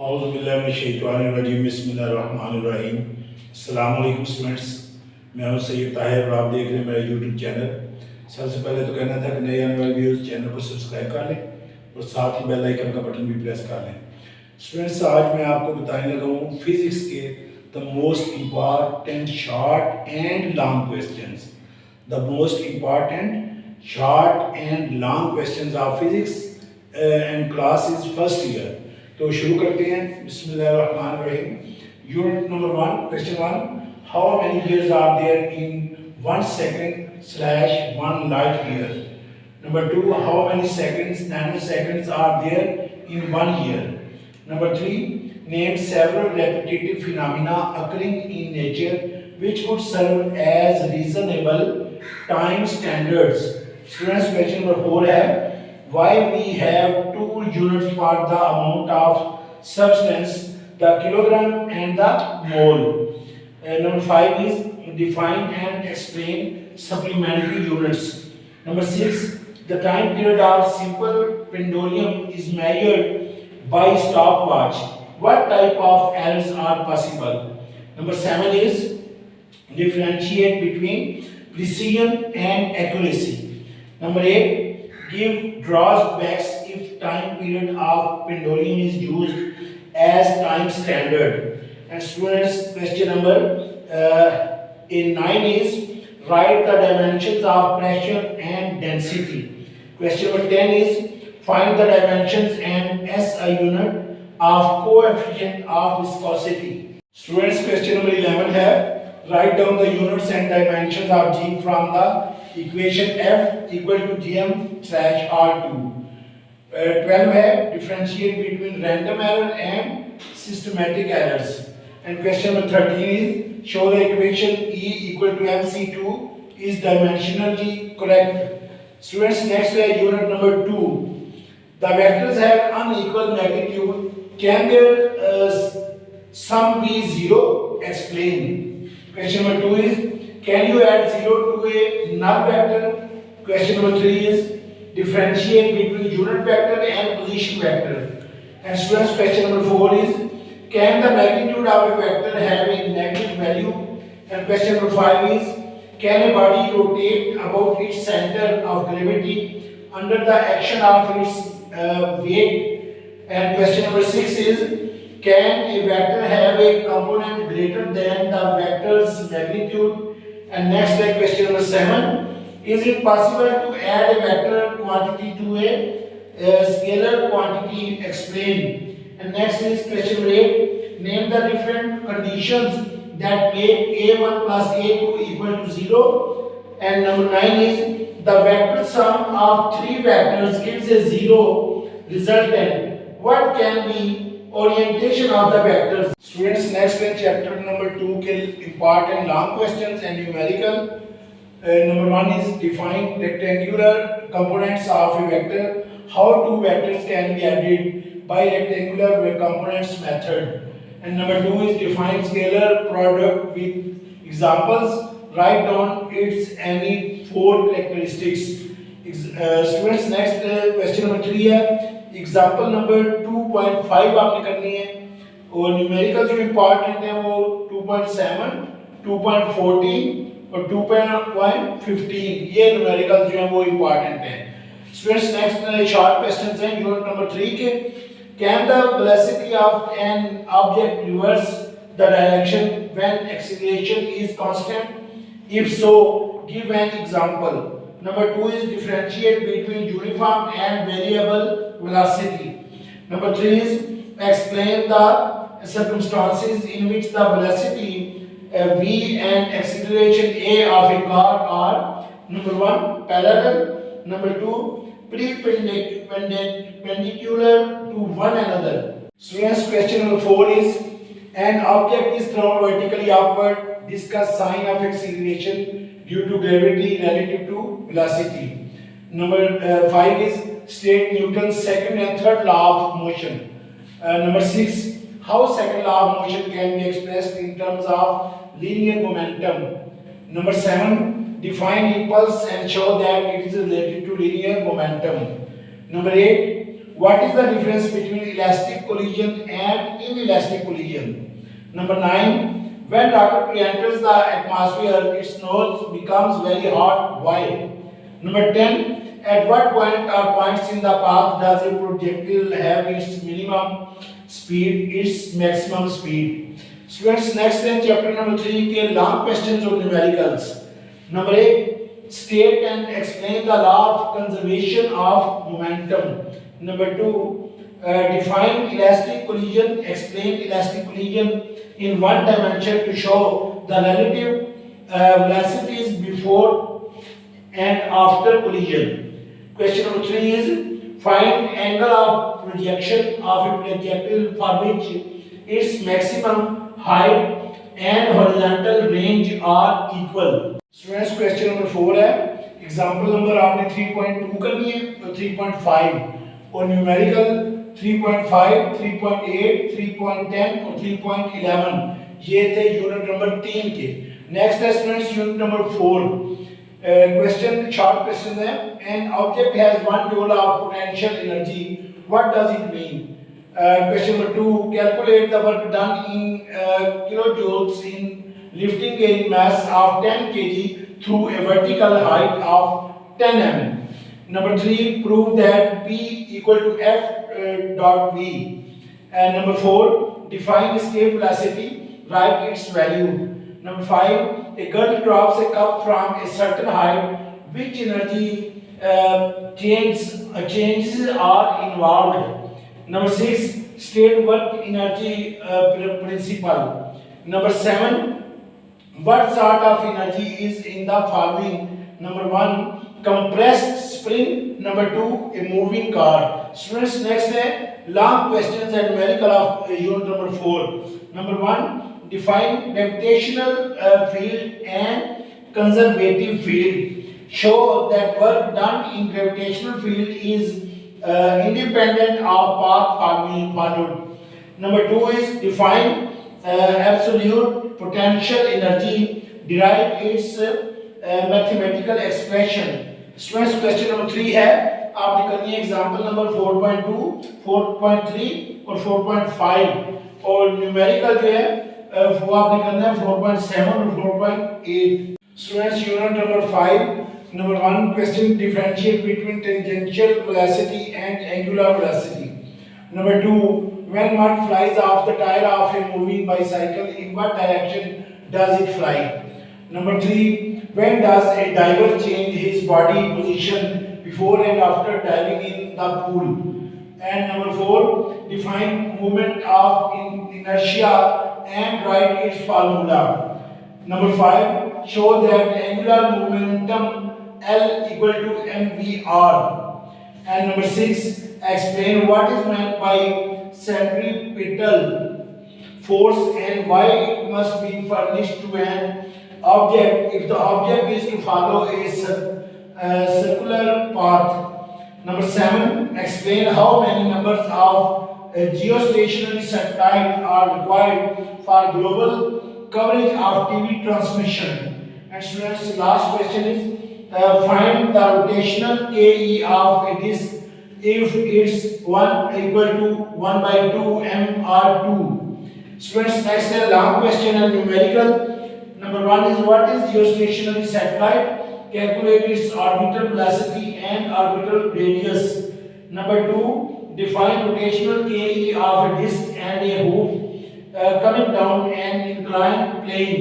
औज़ुबिल्लाहिमिनश्शैतानिर्रजीम बिस्मिल्लाहिर्रहमानिर्रहीम। अस्सलाम वालेकुम स्टूडेंट्स, मैं हूं सैयद ताहिर और आप देख रहे हैं मेरा यूट्यूब चैनल। सबसे पहले तो कहना था कि नए आने वाले व्यूअर्स चैनल को सब्सक्राइब कर लें और साथ ही बेल आइकन का बटन भी प्रेस कर लें। स्टूडेंट्स, आज मैं आपको बताने लगा हूँ फिजिक्स के the most important short and long questions. The most important short and long questions of physics and class is first year. तो शुरू करते हैं। बिस्मिल्लाहिर्रहमानिर्रहीम। Unit number 1, question 1, how many years are there in 1 second slash 1 light year? Number 2, how many seconds nanoseconds are there in 1 year? Number 3, name several repetitive phenomena occurring in nature which could serve as reasonable time standards. Students, question number 4 है why we have two units for the amount of substance, the kilogram and the mole. Number 5 is define and explain supplementary units. Number 6, the time period of simple pendulum is measured by stopwatch. What type of errors are possible? Number 7 is differentiate between precision and accuracy. Number 8, give drawbacks if time period of pendulum is used as time standard. And students, question number 9 is write the dimensions of pressure and density. Question number 10 is find the dimensions and SI unit of coefficient of viscosity. Students, question number 11 है write down the units and dimensions of G from the equation F equal to gm/r2. 12 है differentiate between random error and systematic errors. And question number 13 is show the equation E equal to mc2 is dimensionally correct. Students, next है unit number 2. The vectors have unequal magnitude. Can their sum be 0? Explain. Question number 2 is can you add 0 to a null vector? Question number 3 is differentiate between unit vector and position vector. And students, question number 4 is can the magnitude of a vector have a negative value? And question number 5 is can a body rotate about its center of gravity under the action of its weight? And question number 6 is can a vector have a component greater than the vector's magnitude? And next question number 7, is it possible to add a vector quantity to a scalar quantity? Explain. And next is question number 8, name the different conditions that make a1 plus a2 equal to 0. And number 9 is the vector sum of 3 vectors gives a 0 resultant. What can be orientation of the vectors? Students, next in chapter number 2 के important long questions and numerical. Number 1 is define rectangular components of a vector. How two vectors can be added by rectangular components method. And number 2 is define scalar product with examples. Write down its any 4 characteristics. Students, next question number 3 है example number 2.5 आपने करनी है और numerical जो important है वो 2.7, 2.14 और 2.15 ये न्यूमेरिकल जो है वो इम्पॉर्टेंट है। स्टूडेंट्स, नेक्स्ट शॉर्ट क्वेश्चंस हैं यूनिट नंबर 3 के। Can the velocity of an object reverse the direction when acceleration is constant? If so give an example. Number 2 is differentiate between uniform and variable velocity. Number 3 is explain the circumstances in which the velocity v and acceleration a of a car are number 1 parallel, number 2 perpendicular to one another. Students, question number 4 is an object is thrown vertically upward. Discuss sign of acceleration due to gravity relative to velocity. Number 5 is state Newton's second and third law of motion. Number 6, how second law of motion can be expressed in terms of linear momentum. Number 7, define impulse and show that it is related to linear momentum. Number 8, What is the difference between elastic collision and inelastic collision? Number 9. When rocket enters the atmosphere, its nose becomes very hot. Why? Number 10. At what point or points in the path does a projectile have its minimum speed, its maximum speed? Students, next in chapter number 3 के long questions of numericals. Number 8. State and explain the law of conservation of momentum. Number 2. Define elastic collision. Explain elastic collision in one dimension to show the relative velocities before and after collision. Question number 3 is find angle of projection of a projectile for which its maximum height and horizontal range are equal. Students, question number 4 है example number आपने 3.2 करनी है तो 3.5 और numerical 3.5, 3.8, 3.10 और 3.11 ये थे unit number 3 के. नेक्स्ट है students unit number 4. Question short question है. An object has one joule of potential energy. What does it mean? Question number 2. Calculate the work done in kilojoules in lifting a mass of 10 kg through a vertical height of 10 mm. Number 3. Prove that P equal to F dot V. And number 4. Define escape velocity. Write its value. Number 5. A girl drops a cup from a certain height. Which energy changes are involved? Number 6. State work energy principle. Number 7. What sort of energy is in the following? Number 1. Compressed spring. Number 2. A moving car. Students, next है long questions and numerical of unit number 4. Number 1. Define gravitational field and conservative field. Show that work done in gravitational field is independent of path followed. Number 2 is define absolute potential energy. Derive its mathematical expression. Students, question number 3 है आपने करनी है example number 4.2, 4.3 और 4.5 और numerical जो है वो आपने करना है 4.7 और 4.8. Students, unit number 5. Number 1 question, differentiate between tangential velocity and angular velocity. Number 2, when mud flies off the tire of a moving bicycle, in what direction does it fly? Number 3, when does a diver change his body position before and after diving in the pool? And number 4, define movement of inertia and write its formula. Number 5, show that angular momentum L equal to mvr. And number 6, explain what is meant by centripetal force and why it must be furnished to an object if the object is to follow a circular path. Number 7, explain how many numbers of geostationary satellites are required for global coverage of TV transmission. And students, the last question is find the rotational KE of a disk if it's 1 equal to 1 by 2 mr2. Students, next is long question and numerical. Number 1 is what is geostationary satellite? Calculate its orbital velocity and orbital radius. Number 2, define rotational KE of a disk and a hoop coming down an inclined plane.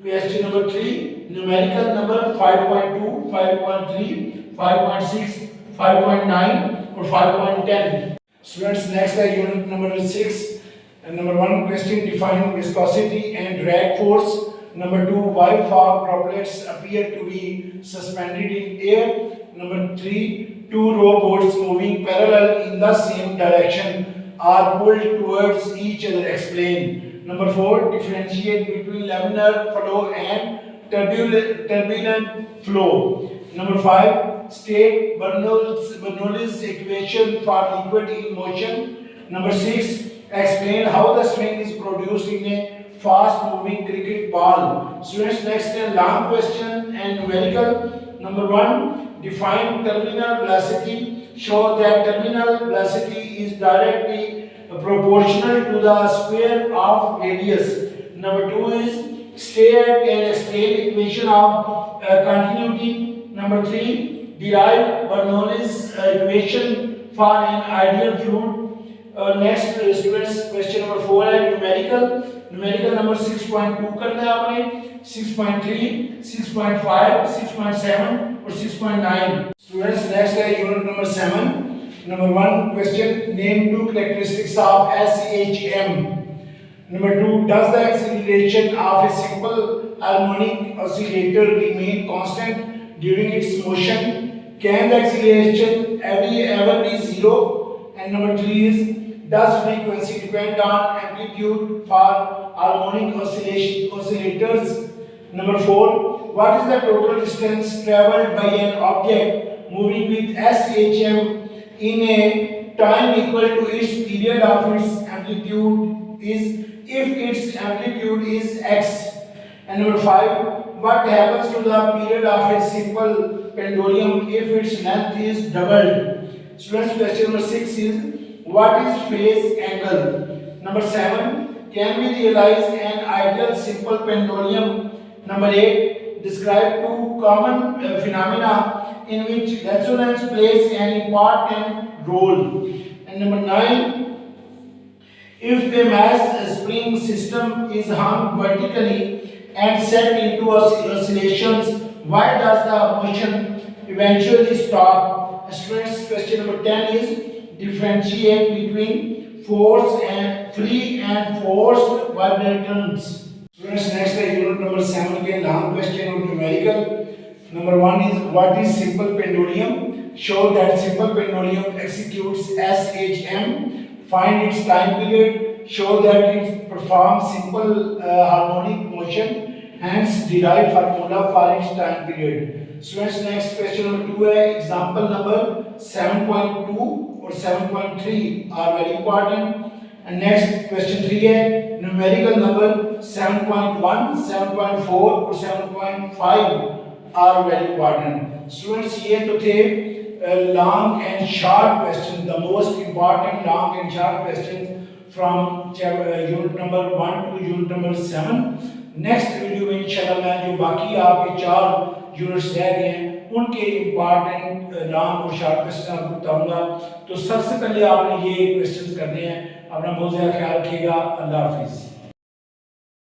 Question number 3, numerical number 5.2, 5.3, 5.6, 5.9 or 5.10. Students, next is unit number 6. And number 1 question, define viscosity and drag force. Number 2, why fog droplets appear to be suspended in air. Number 3, two rowboats moving parallel in the same direction are pulled towards each other. Explain. Number 4, differentiate between laminar flow and turbulent flow. Number 5, state Bernoulli's equation for liquid in motion. Number 6, explain how the swing is produced in a fast moving cricket ball. Students, next is long question and numerical. Number 1, define terminal velocity. Show that terminal velocity is directly proportional to the square of radius. Number 2 is state and explain equation of continuity. Number 3, derive Bernoulli's equation for an ideal fluid. Next students, question number 4 है numerical number 6.2 करना है आपने, 6.3, 6.5, 6.7 और 6.9. Students, next है unit number 7. Number 1 question, name two characteristics of SHM. Number 2, does the acceleration of a simple harmonic oscillator remain constant during its motion? Can the acceleration ever be zero? And number 3 is, does frequency depend on amplitude for harmonic oscillators? Number 4, what is the total distance traveled by an object moving with SHM in a time equal to its period of its amplitude is, if its amplitude is x? And number 5, what happens to the period of a simple pendulum if its length is doubled? Students, question number 6 is, what is phase angle? Number 7, can we realize an ideal simple pendulum? Number 8, describe two common phenomena in which resonance plays an important role. And number 9, if a mass spring system is hung vertically and set into oscillations, why does the motion eventually stop? Students, question number 10 is, differentiate between free and forced vibrations. Students, next है unit number 7 के long question of numerical. Number 1 is, what is simple pendulum? Show that simple pendulum executes SHM. Find its time period. Show that it performs simple harmonic motion. Hence, derive formula for its time period. Students, next question number 2 है, example number 7.2 और 7.3 are very important. And next question 3 है, numerical number 7.1, 7.4 और 7.5 are very important. Students, ये तो थे long and short questions, the most important long and short questions from unit number 1 to unit number 7. Next video में इंशाल्लाह मैं जो बाकी आपके 4 यूनिट्स रह गए हैं उनके इम्पॉर्टेंट लॉन्ग और शॉर्ट क्वेश्चन आपको बताऊंगा. तो सबसे पहले आपने ये क्वेश्चंस करने हैं. अपना बहुत ज़्यादा ख्याल रखिएगा. अल्लाह हाफिज़.